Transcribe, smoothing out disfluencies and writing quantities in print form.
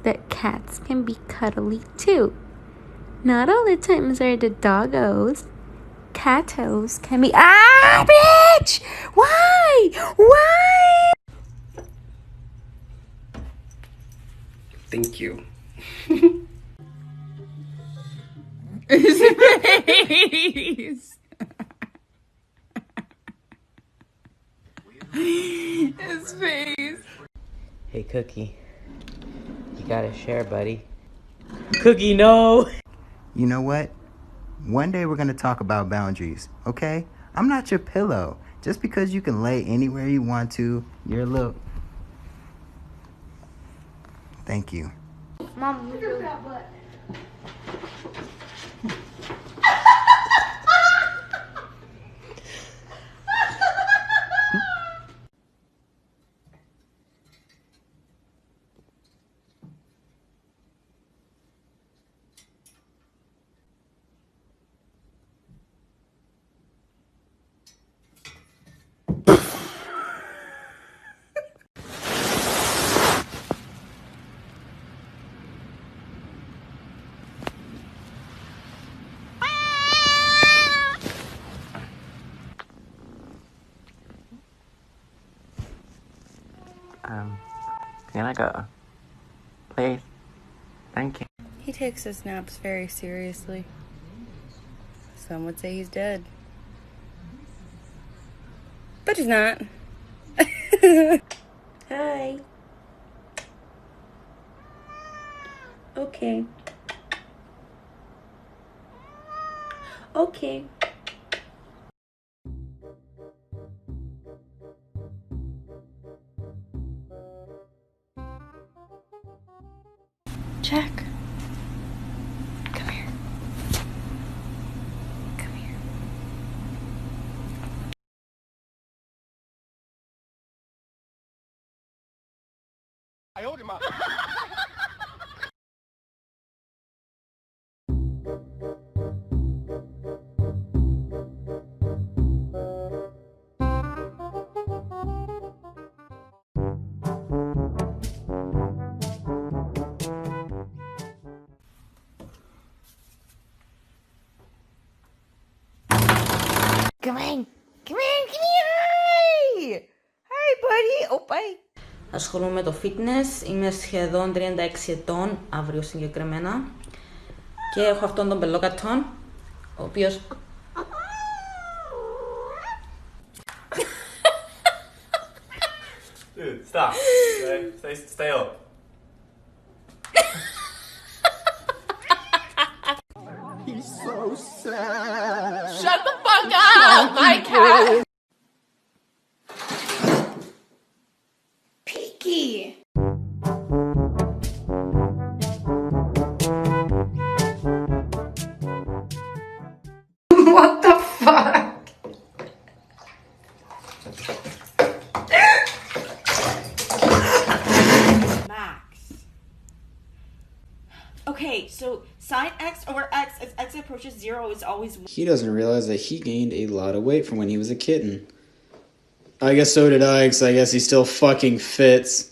that cats can be cuddly too. Not all the times are the doggos. Catos can be. Ah, bitch! Why? Why? Thank you. His face. His face. Hey, Cookie. You gotta share, buddy. Cookie, no! You know what? One day we're gonna talk about boundaries, okay? I'm not your pillow. Just because you can lay anywhere you want to, you're a little... Thank you. Mom, Can I go? Please? Thank you. He takes his naps very seriously. Some would say he's dead. But he's not. hi. Okay. Okay. Jack. Come here. Come here. I owed him up. Come on. Come on, come here. Hi, buddy. Oh, bye. Ασχολούμαι με το fitness. Είμαι σχεδόν 36 ετών, αύριο συγκεκριμένα. Και έχω αυτόν τον πελόκατον, ο οποίος... Dude, stop. Stay up. He's so sad. Shut the fuck up, my cat. Peaky. What the fuck? Max. Okay, so sine x over x as x approaches 0 is always 1. He doesn't realize that he gained a lot of weight from when he was a kitten. I guess so did I, because I guess he still fucking fits.